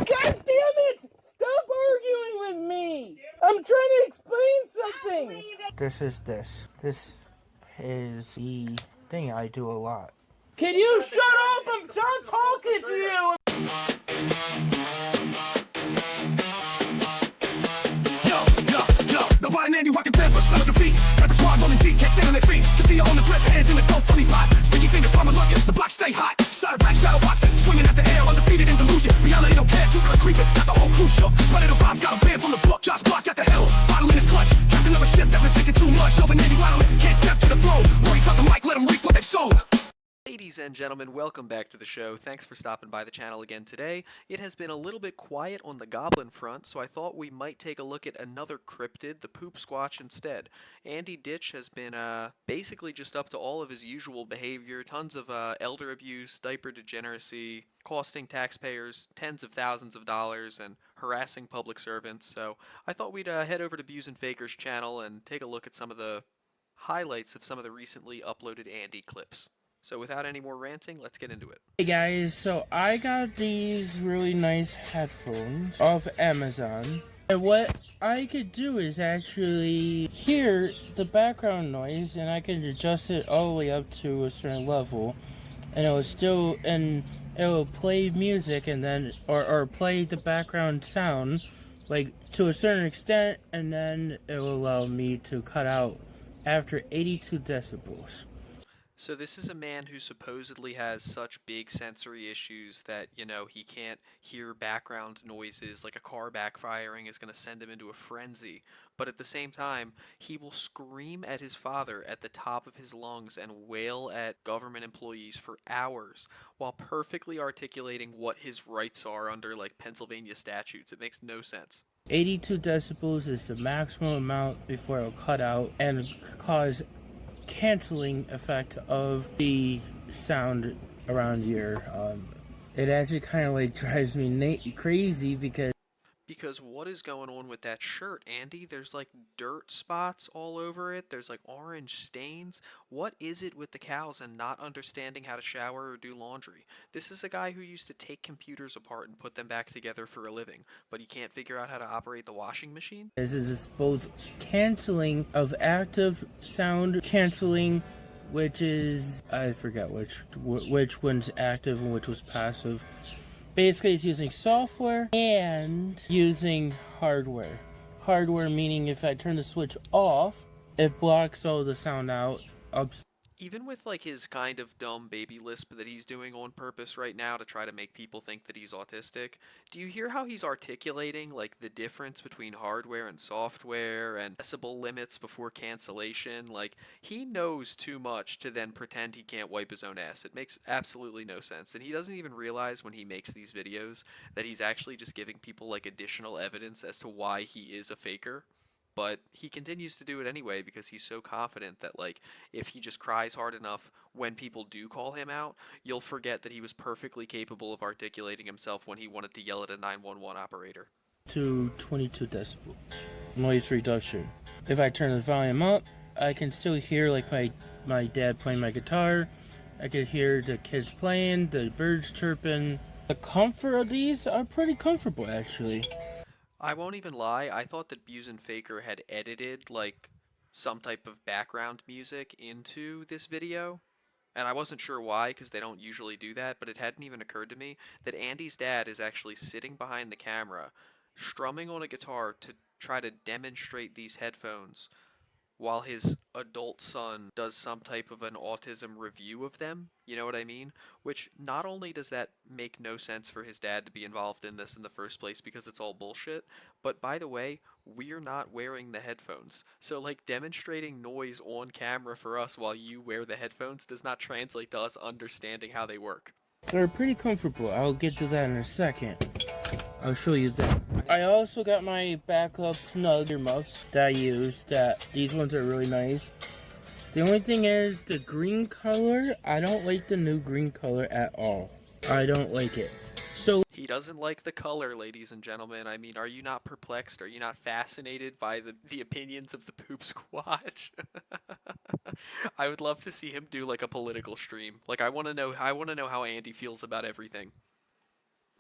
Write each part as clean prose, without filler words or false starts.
God damn it! Stop arguing with me! I'm trying to explain something! This is the thing I do a lot. Can you shut up? I'm done talking to you! The Ryan Andy walking barefoot, smell of defeat. Got the squad rolling deep, can't stand on their feet. Defeat on the grip, hands in the dough, funny pot. Sticky fingers, palmer looking, the block stay hot. Side rack, shadow boxing, swinging at the air, undefeated in delusion. Reality don't care, Jupiter creeping, got the whole crew shook. Predator vibes, got a band from the book. Josh Block got the hell, bottle in his clutch. Captain of a ship that's been sinking too much. Over Navy waddling, can't step to the throne. Worry, talk the mic, let them reap what they've sown. Ladies and gentlemen, welcome back to the show. Thanks for stopping by the channel again today. It has been a little bit quiet on the goblin front, so I thought we might take a look at another cryptid, the Poop Squatch, instead. Andy Ditch has been basically just up to all of his usual behavior, tons of elder abuse, diaper degeneracy, costing taxpayers tens of thousands of dollars, and harassing public servants. So I thought we'd head over to Buse and Faker's channel and take a look at some of the highlights of some of the recently uploaded Andy clips. So without any more ranting, let's get into it. Hey guys, so I got these really nice headphones off Amazon. And what I could do is actually hear the background noise, and I can adjust it all the way up to a certain level. And it will play music and then, or play the background sound, like to a certain extent, and then it will allow me to cut out after 82 decibels. So this is a man who supposedly has such big sensory issues that, you know, he can't hear background noises, like a car backfiring is going to send him into a frenzy. But at the same time, he will scream at his father at the top of his lungs and wail at government employees for hours while perfectly articulating what his rights are under, like, Pennsylvania statutes. It makes no sense. 82 decibels is the maximum amount before it'll cut out and cause canceling effect of the sound around your it actually kind of like drives me crazy because what is going on with that shirt, Andy? There's like dirt spots all over it. There's like orange stains. What is it with the cows and not understanding how to shower or do laundry? This is a guy who used to take computers apart and put them back together for a living, but he can't figure out how to operate the washing machine? this is both canceling of active sound canceling, which is, I forgot which one's active and which was passive. Basically, it's using software and using hardware. Hardware meaning if I turn the switch off, it blocks all the sound out. Even with like his kind of dumb baby lisp that he's doing on purpose right now to try to make people think that he's autistic, do you hear how he's articulating like the difference between hardware and software and decibel limits before cancellation? Like, he knows too much to then pretend he can't wipe his own ass. It makes absolutely no sense. And he doesn't even realize when he makes these videos that he's actually just giving people like additional evidence as to why he is a faker. But he continues to do it anyway because he's so confident that, like, if he just cries hard enough when people do call him out, you'll forget that he was perfectly capable of articulating himself when he wanted to yell at a 911 operator. To 22 decibel noise reduction. If I turn the volume up, I can still hear like my dad playing my guitar. I can hear the kids playing, the birds chirping. The comfort of these are pretty comfortable actually. I won't even lie, I thought that Buse and Faker had edited, like, some type of background music into this video. And I wasn't sure why, because they don't usually do that, but it hadn't even occurred to me that Andy's dad is actually sitting behind the camera, strumming on a guitar to try to demonstrate these headphones, while his adult son does some type of an autism review of them, you know what I mean? Which, not only does that make no sense for his dad to be involved in this in the first place because it's all bullshit, but by the way, we're not wearing the headphones. So, like, demonstrating noise on camera for us while you wear the headphones does not translate to us understanding how they work. They're pretty comfortable. I'll get to that in a second. I'll show you that. I also got my backup snug earmuffs that I use. These ones are really nice. The only thing is the green color. I don't like the new green color at all. I don't like it. So he doesn't like the color, ladies and gentlemen. I mean, are you not perplexed? Are you not fascinated by the opinions of the Poop Squatch? I would love to see him do like a political stream. Like, I want to know how Andy feels about everything.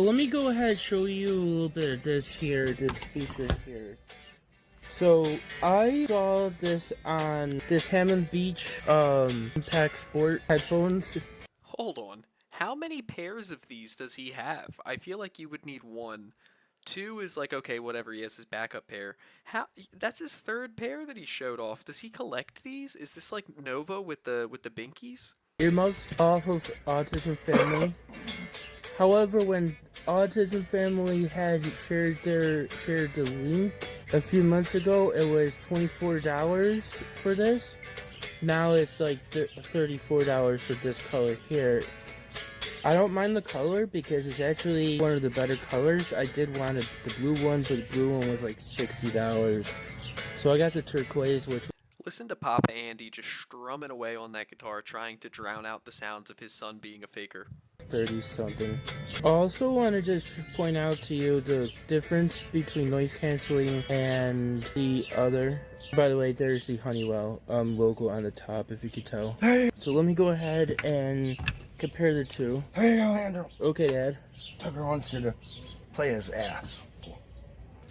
Let me go ahead and show you a little bit of this here, this feature here. So I saw this on this Hammond Beach Impact Sport headphones. Hold on. How many pairs of these does he have? I feel like you would need one. Two is like, okay, whatever, he has his backup pair. That's his third pair that he showed off. Does he collect these? Is this like Nova with the binkies? Earmuffs off of Autism Family. However, when Autism Family had shared the link a few months ago, it was $24 for this. Now it's like $34 for this color here. I don't mind the color because it's actually one of the better colors. I did want the blue one, but the blue one was like $60. So I got the turquoise, which... Listen to Papa Andy just strumming away on that guitar, trying to drown out the sounds of his son being a faker. 30 something. I also want to just point out to you the difference between noise canceling and the other. By the way, there's the Honeywell logo on the top, if you could tell. Hey. So let me go ahead and compare the two. Hey, Alejandro. Okay, Dad. Tucker wants you to play his ass.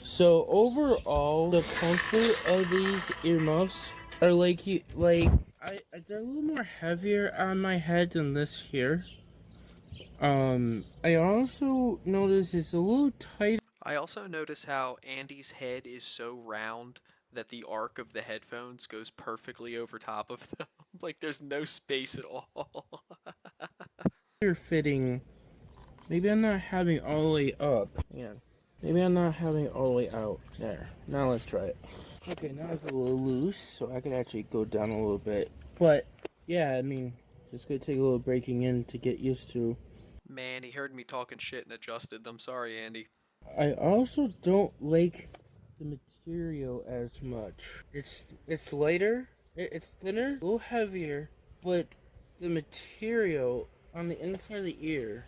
So overall, the comfort of these earmuffs are they're a little more heavier on my head than this here. I also notice it's a little tight. I also notice how Andy's head is so round that the arc of the headphones goes perfectly over top of them. Like there's no space at all. Fitting. Maybe I'm not having all the way up. Yeah. Maybe I'm not having all the way out. There. Now let's try it. Okay, now it's a little loose, so I could actually go down a little bit. But yeah, I mean, it's gonna take a little breaking in to get used to. Man, he heard me talking shit and adjusted. I'm sorry, Andy. I also don't like the material as much. It's lighter, it's thinner, a little heavier, but the material on the inside of the ear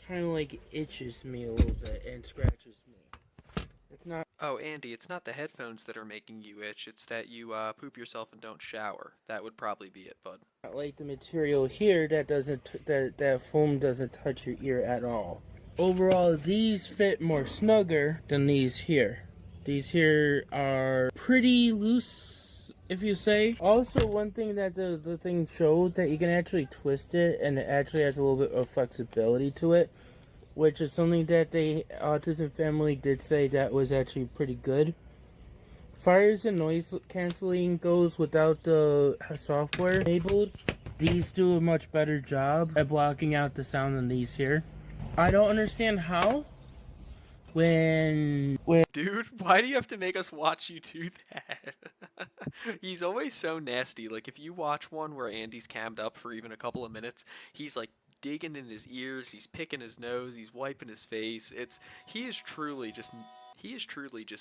kind of like itches me a little bit and scratches me. It's not... Oh, Andy, it's not the headphones that are making you itch. It's that you poop yourself and don't shower. That would probably be it, bud. Not like the material here that that foam doesn't touch your ear at all. Overall, these fit more snugger than these here. These here are pretty loose, if you say. Also, one thing that the thing showed, that you can actually twist it, and it actually has a little bit of flexibility to it, which is something that the Autism Family did say that was actually pretty good. As far as the noise canceling goes without the software enabled, these do a much better job at blocking out the sound than these here. I don't understand how. When Dude, why do you have to make us watch you do that? He's always so nasty. Like, if you watch one where Andy's cammed up for even a couple of minutes, he's like digging in his ears, he's picking his nose, he's wiping his face. He is truly just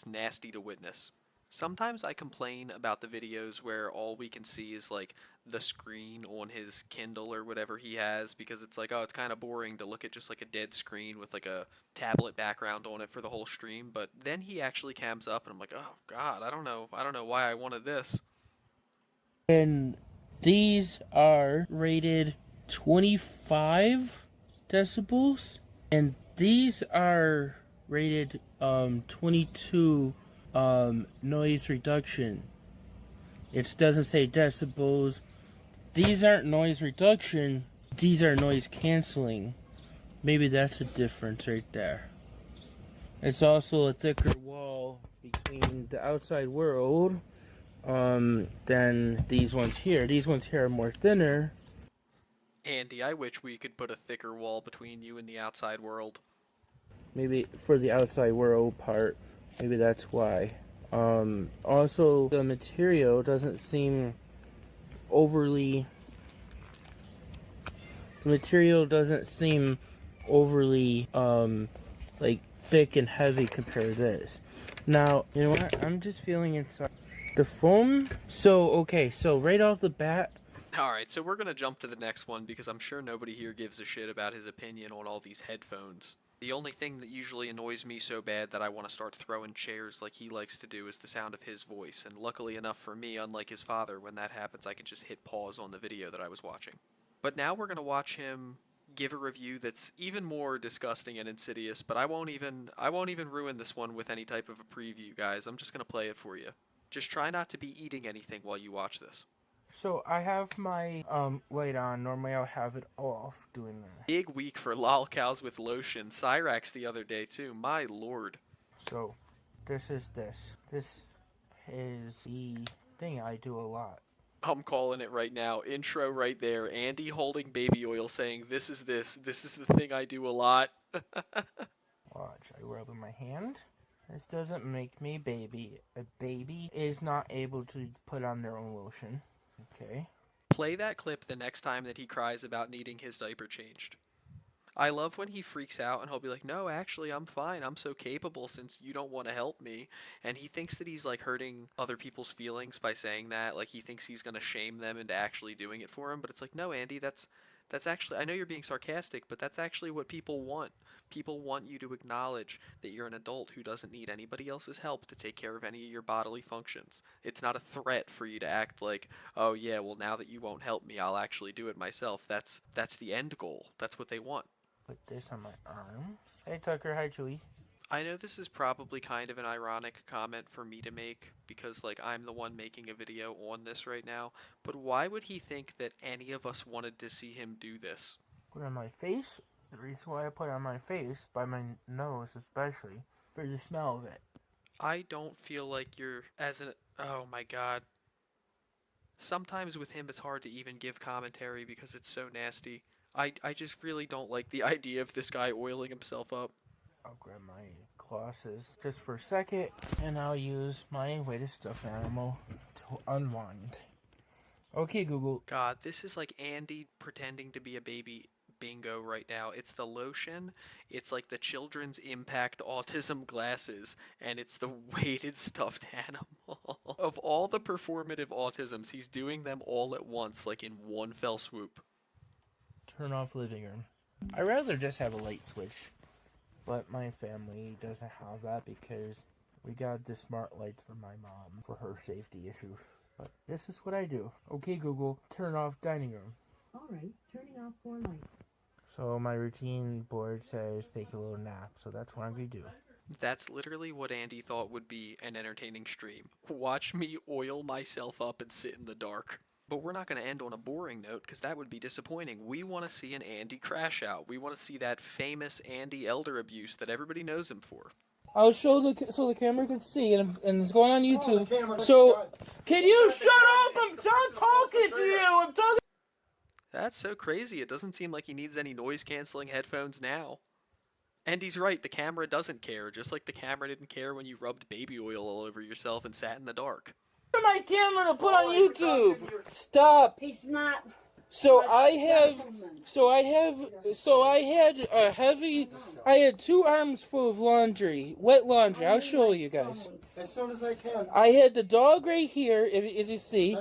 nasty to witness. Sometimes I complain about the videos where all we can see is like the screen on his Kindle or whatever he has, because it's like, oh, it's kind of boring to look at just like a dead screen with like a tablet background on it for the whole stream. But then he actually cams up and I'm like, oh god, I don't know why I wanted this. And these are rated 25 decibels, and these are rated 22 noise reduction. It doesn't say decibels. These aren't noise reduction, these are noise canceling. Maybe that's a difference right there. It's also a thicker wall between the outside world than these ones here. These ones here are more thinner. Andy, I wish we could put a thicker wall between you and the outside world. Maybe for the outside world part, maybe that's why. Also, the material doesn't seem overly... like, thick and heavy compared to this. Now, you know what? I'm just feeling inside. The foam... So right off the bat... Alright, so we're gonna jump to the next one because I'm sure nobody here gives a shit about his opinion on all these headphones. The only thing that usually annoys me so bad that I want to start throwing chairs like he likes to do is the sound of his voice, and luckily enough for me, unlike his father, when that happens I can just hit pause on the video that I was watching. But now we're going to watch him give a review that's even more disgusting and insidious, but I won't even ruin this one with any type of a preview, guys. I'm just going to play it for you. Just try not to be eating anything while you watch this. So I have my light on. Normally I'll have it off doing that. Big week for lolcows with Lotion. Cyrax the other day too. My lord. So this is this. This is the thing I do a lot. I'm calling it right now. Intro right there. Andy holding baby oil saying, this is the thing I do a lot. Watch, I rub in my hand. This doesn't make me baby. A baby is not able to put on their own lotion. Okay. Play that clip the next time that he cries about needing his diaper changed. I love when he freaks out and he'll be like, no, actually, I'm fine. I'm so capable since you don't want to help me. And he thinks that he's like hurting other people's feelings by saying that. Like he thinks he's going to shame them into actually doing it for him. But it's like, no, Andy, that's actually, I know you're being sarcastic, but that's actually what people want. People want you to acknowledge that you're an adult who doesn't need anybody else's help to take care of any of your bodily functions. It's not a threat for you to act like, oh yeah, well now that you won't help me, I'll actually do it myself. That's the end goal. That's what they want. Put this on my arm. Hey Tucker, hi Chewie. I know this is probably kind of an ironic comment for me to make because like I'm the one making a video on this right now, but why would he think that any of us wanted to see him do this? Put it on my face. The reason why I put it on my face, by my nose especially, for the smell of it. I don't feel like you're oh my god. Sometimes with him it's hard to even give commentary because it's so nasty. I just really don't like the idea of this guy oiling himself up. I'll grab my glosses just for a second, and I'll use my weighted stuffed animal to unwind. Okay, Google. God, this is like Andy pretending to be a baby bingo right now. It's the lotion, it's like the Children's Impact autism glasses, and it's the weighted stuffed animal. Of all the performative autisms, he's doing them all at once, like in one fell swoop. Turn off living room. I'd rather just have a light switch, but my family doesn't have that because we got the smart lights for my mom for her safety issues. But this is what I do. Okay, Google, turn off dining room. Alright, turning off 4 lights. So my routine board says take a little nap, so that's what I'm going to do. That's literally what Andy thought would be an entertaining stream. Watch me oil myself up and sit in the dark. But we're not going to end on a boring note because that would be disappointing. We want to see an Andy crash out. We want to see that famous Andy elder abuse that everybody knows him for. I'll show so the camera can see, and it's going on YouTube. So, can you shut up? I'm done talking to you. I'm talking. That's so crazy. It doesn't seem like he needs any noise-canceling headphones now. And he's right. The camera doesn't care, just like the camera didn't care when you rubbed baby oil all over yourself and sat in the dark. My camera to put on YouTube. Stop. He's not. I had 2 arms full of laundry, wet laundry. I'll show you guys. As soon as I can. I had the dog right here, as you see.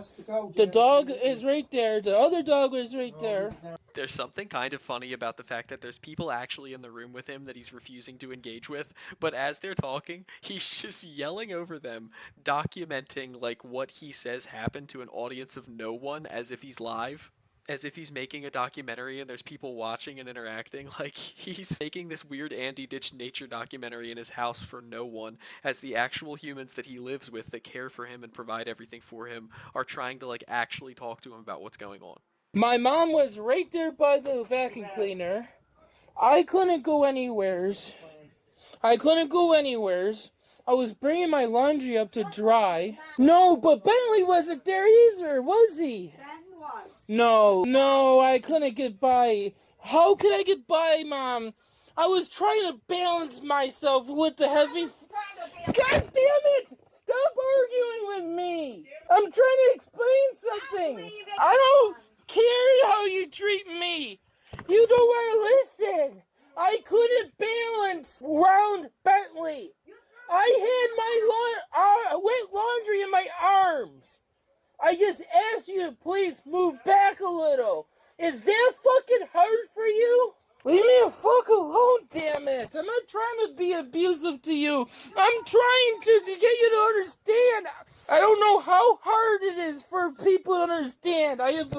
The dog is right there. The other dog is right there. There's something kind of funny about the fact that there's people actually in the room with him that he's refusing to engage with, but as they're talking, he's just yelling over them, documenting like what he says happened to an audience of no one as if he's live. As if he's making a documentary and there's people watching and interacting. Like, he's making this weird Andy Ditch nature documentary in his house for no one, as the actual humans that he lives with that care for him and provide everything for him are trying to, like, actually talk to him about what's going on. My mom was right there by the vacuum cleaner. I couldn't go anywheres. I was bringing my laundry up to dry. No, but Bentley wasn't there either, was he? No, I couldn't get by. How could I get by, Mom? I was trying to balance myself with the heavy... God damn it! Stop arguing with me! I'm trying to explain something! I don't care how you treat me! You don't want to listen! I couldn't balance round Bentley! I had my wet laundry in my arms! I just asked you to please move back a little. Is that fucking hard for you? Leave me the fuck alone, damn it. I'm not trying to be abusive to you. I'm trying to get you to understand. I don't know how hard it is for people to understand. I have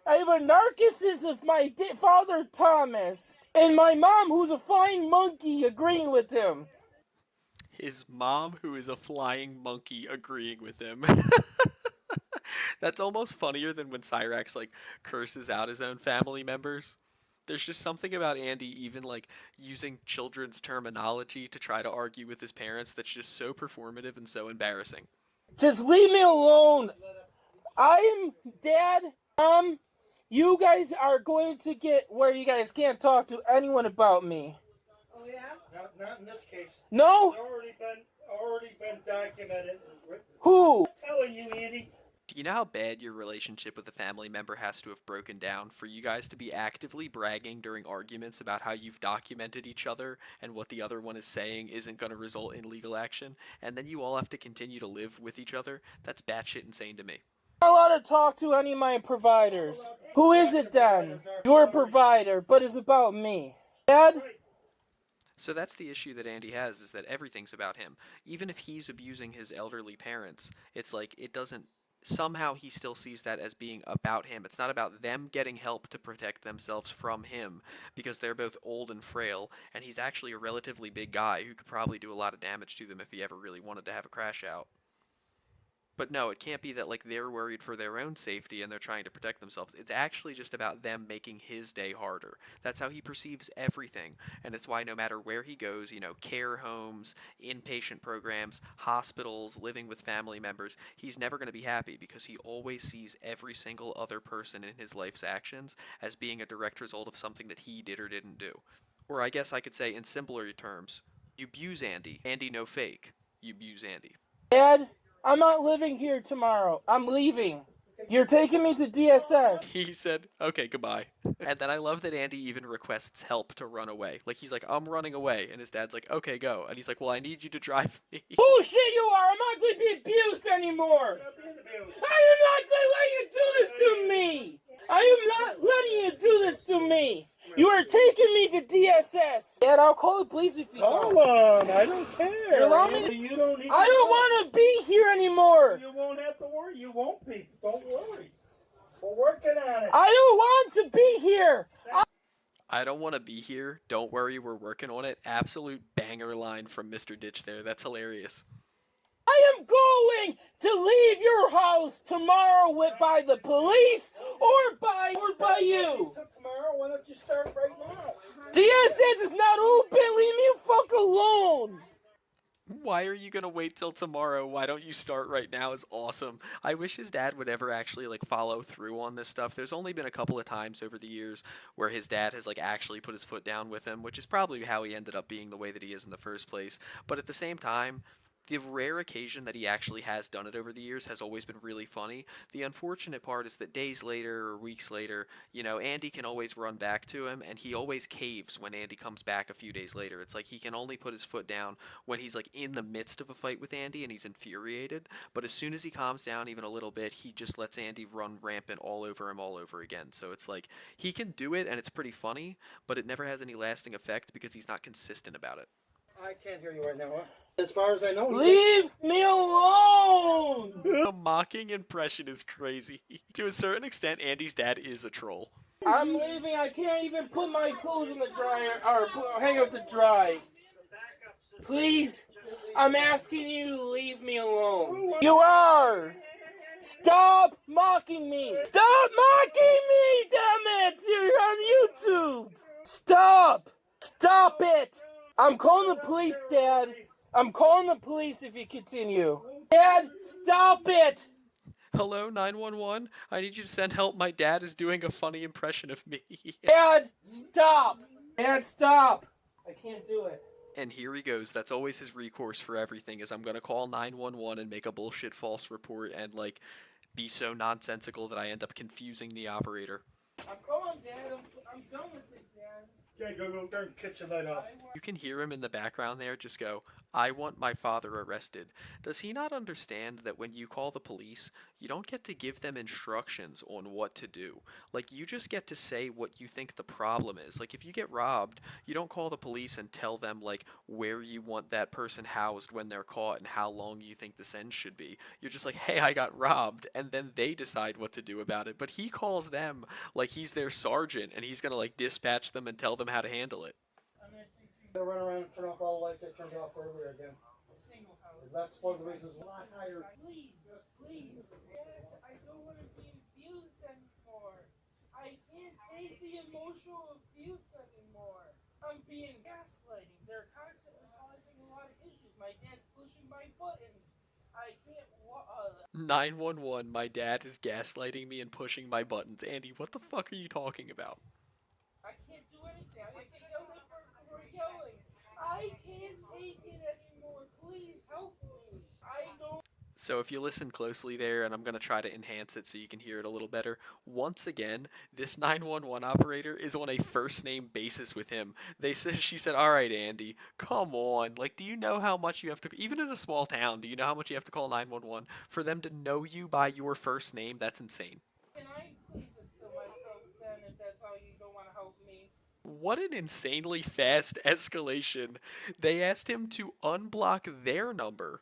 I have a narcissist of my father Thomas, and my mom, who's a flying monkey, agreeing with him. His mom, who is a flying monkey, agreeing with him. That's almost funnier than when Cyrax like curses out his own family members. There's just something about Andy even like using children's terminology to try to argue with his parents that's just so performative and so embarrassing. Just leave me alone. I am Dad. You guys are going to get where you guys can't talk to anyone about me. Oh yeah? Not in this case. No? It's already been documented. Who? I'm telling you, Andy. Do you know how bad your relationship with a family member has to have broken down for you guys to be actively bragging during arguments about how you've documented each other and what the other one is saying isn't going to result in legal action, and then you all have to continue to live with each other? That's batshit insane to me. I'm not allowed to talk to any of my providers. Who is it then? Your provider, but it's about me. Dad? So that's the issue that Andy has, is that everything's about him. Even if he's abusing his elderly parents, it's like it doesn't... Somehow he still sees that as being about him. It's not about them getting help to protect themselves from him, because they're both old and frail, and he's actually a relatively big guy who could probably do a lot of damage to them if he ever really wanted to have a crash out. But no, it can't be that like they're worried for their own safety and they're trying to protect themselves. It's actually just about them making his day harder. That's how he perceives everything. And it's why no matter where he goes, you know, care homes, inpatient programs, hospitals, living with family members, he's never going to be happy, because he always sees every single other person in his life's actions as being a direct result of something that he did or didn't do. Or I guess I could say in simpler terms, you abuse Andy. Andy no fake. You abuse Andy. Dad? I'm not living here tomorrow. I'm leaving. You're taking me to DSS. He said, okay, goodbye. And then I love that Andy even requests help to run away. Like, he's like, I'm running away. And his dad's like, okay, go. And he's like, well, I need you to drive me. Bullshit you are! I'm not going to be abused anymore! I am not going to let you do this to me! I am not letting you do this to me! You are taking me to DSS! Dad, I'll call the police if you Hold don't. on, I don't care. Allow me to- You don't need I don't want to be here anymore! You won't have to worry. You won't be. Don't worry. We're working on it. I don't want to be here! I don't want to be here. Don't worry, we're working on it. Absolute banger line from Mr. Ditch there. That's hilarious. I am going to leave your house tomorrow by the police or by you! Until tomorrow, why don't you start right now? DSS is not open! Leave me the fuck alone! Why are you gonna wait till tomorrow? Why don't you start right now is awesome. I wish his dad would ever actually like follow through on this stuff. There's only been a couple of times over the years where his dad has like actually put his foot down with him, which is probably how he ended up being the way that he is in the first place. But at the same time, the rare occasion that he actually has done it over the years has always been really funny. The unfortunate part is that days later or weeks later, you know, Andy can always run back to him, and he always caves when Andy comes back a few days later. It's like he can only put his foot down when he's like in the midst of a fight with Andy and he's infuriated, but as soon as he calms down even a little bit, he just lets Andy run rampant all over him all over again. So it's like he can do it and it's pretty funny, but it never has any lasting effect because he's not consistent about it. I can't hear you right now. As far as I know, Leave me alone! The mocking impression is crazy. To a certain extent, Andy's dad is a troll. I'm leaving. I can't even put my clothes in the dryer or hang up to dry. Please, I'm asking you to leave me alone. You are! Stop mocking me! Stop mocking me, damn it! You're on YouTube! Stop! Stop it! I'm calling the police, Dad. I'm calling the police if you continue. Dad, stop it! Hello, 911? I need you to send help. My dad is doing a funny impression of me. Dad, stop! Dad, stop! I can't do it. And here he goes. That's always his recourse for everything, is I'm going to call 911 and make a bullshit false report and, like, be so nonsensical that I end up confusing the operator. I'm calling Dad. I'm done with this, Dad. okay, go turn the kitchen light off. You can hear him in the background there just go, I want my father arrested. Does he not understand that when you call the police, You don't get to give them instructions on what to do. Like, you just get to say what you think the problem is. Like, if you get robbed, you don't call the police and tell them, like, where you want that person housed when they're caught and how long you think the sentence should be. You're just like, hey, I got robbed, and then they decide what to do about it. But he calls them like he's their sergeant, and he's gonna, like, dispatch them and tell them how to handle it. They'll run around and turn off all the lights that turned off earlier again. That's one of the reasons why I hired. Please. Yes, I don't want to be abused anymore. I can't take the emotional abuse anymore. I'm being gaslighting. They're constantly causing a lot of issues. My dad's pushing my buttons. I can't 911, my dad is gaslighting me and pushing my buttons. Andy, what the fuck are you talking about? I can't do anything. I get yelling for yelling. I can't take it anymore. Please help me. I don't. So if you listen closely there, and I'm going to try to enhance it so you can hear it a little better, once again, this 911 operator is on a first name basis with him. She said, all right, Andy, come on. Like, do you know how much you have to, even in a small town, do you know how much you have to call 911 for them to know you by your first name? That's insane. Can I please just kill myself then if that's how you don't want to help me? What an insanely fast escalation. They asked him to unblock their number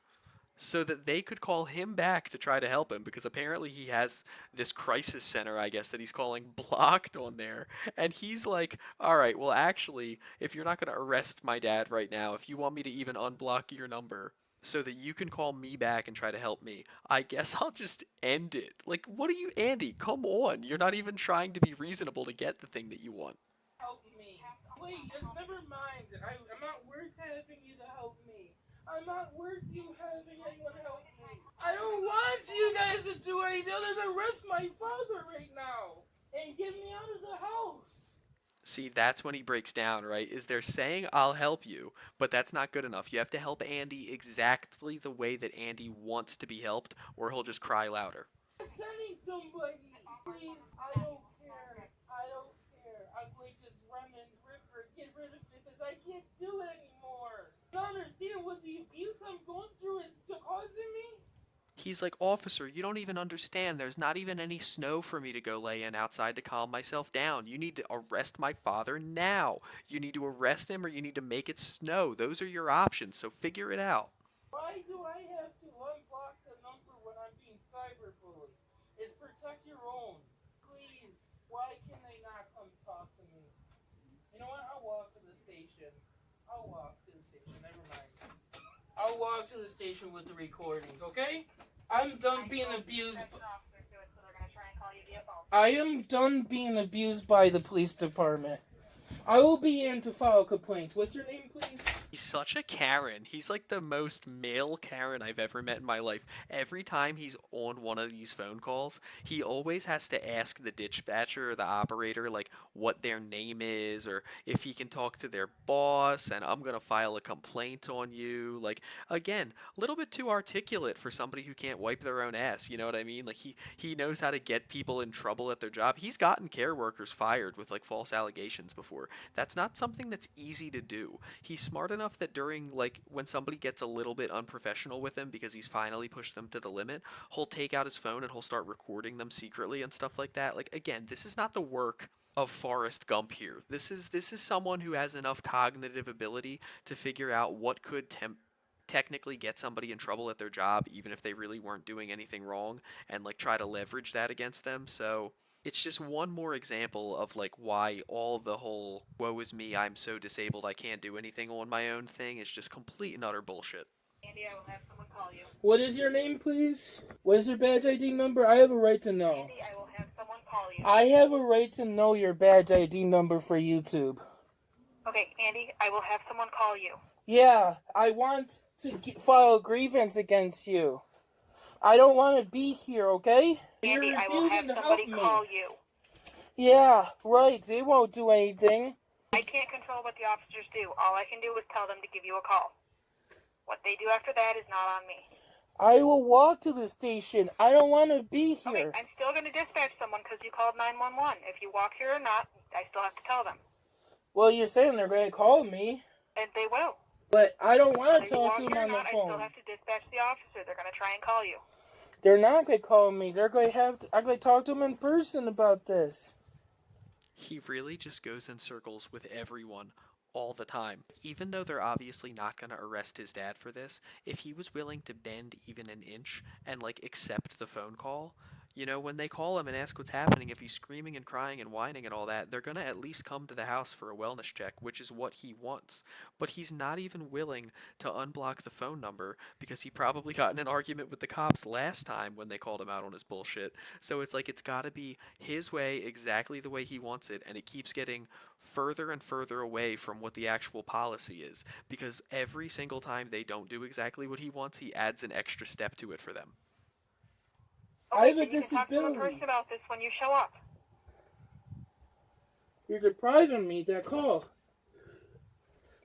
so that they could call him back to try to help him, because apparently he has this crisis center, I guess, that he's calling blocked on there. And he's like, all right, well, actually, if you're not going to arrest my dad right now, if you want me to even unblock your number so that you can call me back and try to help me, I guess I'll just end it. Like, what are you, Andy? Come on. You're not even trying to be reasonable to get the thing that you want. Help me. Wait, just never mind. I'm not worth having you to help me. I'm not worth you having anyone help me. I don't want you guys to do anything other than arrest my father right now and get me out of the house. See, that's when he breaks down, right? Is they're saying, I'll help you, but that's not good enough. You have to help Andy exactly the way that Andy wants to be helped, or he'll just cry louder. I'm sending somebody. Please, I don't care. I'm going to just run and get rid of it because I can't do it anymore. You don't understand what the abuse I'm going through is causing me? He's like, officer, you don't even understand. There's not even any snow for me to go lay in outside to calm myself down. You need to arrest my father now. You need to arrest him or you need to make it snow. Those are your options, so figure it out. Why do I have to unblock the number when I'm being cyberbullied? It's protect your own. Please, why can they not come talk to me? You know what? I'll walk to the station. Never mind. I'll walk to the station with the recordings, okay? I'm done being abused. I am done being abused by the police department. I will be in to file a complaint. What's your name, please? He's such a Karen. He's like the most male Karen I've ever met in my life. Every time he's on one of these phone calls, he always has to ask the dispatcher or the operator, like, what their name is, or if he can talk to their boss, and I'm going to file a complaint on you. Like, again, a little bit too articulate for somebody who can't wipe their own ass, you know what I mean? Like, he knows how to get people in trouble at their job. He's gotten care workers fired with, like, false allegations before. That's not something that's easy to do. He's smart enough that during, like, when somebody gets a little bit unprofessional with him because he's finally pushed them to the limit, he'll take out his phone and he'll start recording them secretly and stuff like that. Like, again, this is not the work of Forrest Gump here. This is someone who has enough cognitive ability to figure out what could technically get somebody in trouble at their job, even if they really weren't doing anything wrong, and, like, try to leverage that against them. So it's just one more example of, like, why all the whole woe is me, I'm so disabled I can't do anything on my own thing is just complete and utter bullshit. Andy, I will have someone call you. What is your name, please? What is your badge ID number? I have a right to know. Andy, I will have someone call you. I have a right to know your badge ID number for YouTube. Okay, Andy, I will have someone call you. Yeah, I want to file a grievance against you. I don't want to be here, okay? Andy, You're I will have refusing to somebody help me. call you. Yeah, right. They won't do anything. I can't control what the officers do. All I can do is tell them to give you a call. What they do after that is not on me. I will walk to the station. I don't want to be here. Okay, I'm still going to dispatch someone because you called 911. If you walk here or not, I still have to tell them. Well, you're saying they're going to call me. And they will. But I don't want to Whether you talk walk to them here or on the not, I still phone. have to dispatch the officer. They're going to try and call you. They're not going to call me. They're going to I'm going to talk to them in person about this. He really just goes in circles with everyone all the time. Even though they're obviously not going to arrest his dad for this, if he was willing to bend even an inch and like accept the phone call, you know, when they call him and ask what's happening, if he's screaming and crying and whining and all that, they're going to at least come to the house for a wellness check, which is what he wants. But he's not even willing to unblock the phone number because he probably got in an argument with the cops last time when they called him out on his bullshit. So it's like it's got to be his way, exactly the way he wants it, and it keeps getting further and further away from what the actual policy is because every single time they don't do exactly what he wants, he adds an extra step to it for them. I have a You can talk to them in disability. person about this when you show up. You're depriving me that call.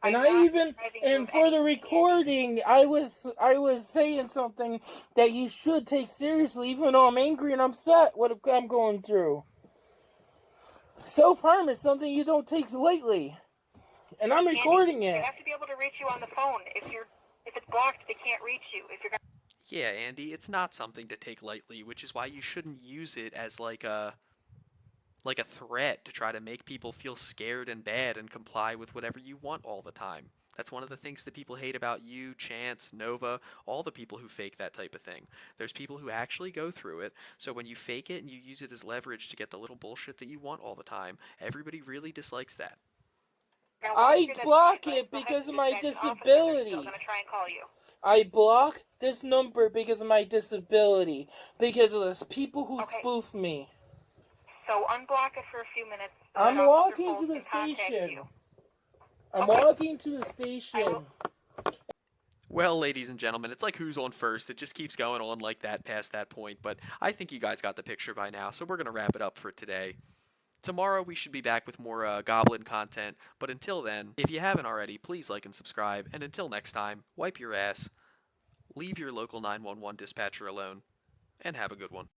And I'm I not even, depriving you and of for the anything. recording, I was saying something that you should take seriously, even though I'm angry and upset what I'm going through. Self-harm is something you don't take lightly. And I'm recording Andy, it. they have to be able to reach you on the phone. If it's blocked, they can't reach you. If you're Yeah, Andy, it's not something to take lightly, which is why you shouldn't use it as like a threat to try to make people feel scared and bad and comply with whatever you want all the time. That's one of the things that people hate about you, Chance, Nova, all the people who fake that type of thing. There's people who actually go through it, so when you fake it and you use it as leverage to get the little bullshit that you want all the time, everybody really dislikes that. I block it because of my disability. Still gonna try and call you. I block this number because of my disability. Because of the people who spoof me. So unblock it for a few minutes. So I'm that Officer walking to Foles the can contact station. you. I'm Okay. walking to the station. Well, ladies and gentlemen, it's like who's on first. It just keeps going on like that past that point, but I think you guys got the picture by now, so we're going to wrap it up for today. Tomorrow we should be back with more Goblin content, but until then, if you haven't already, please like and subscribe, and until next time, wipe your ass, leave your local 911 dispatcher alone, and have a good one.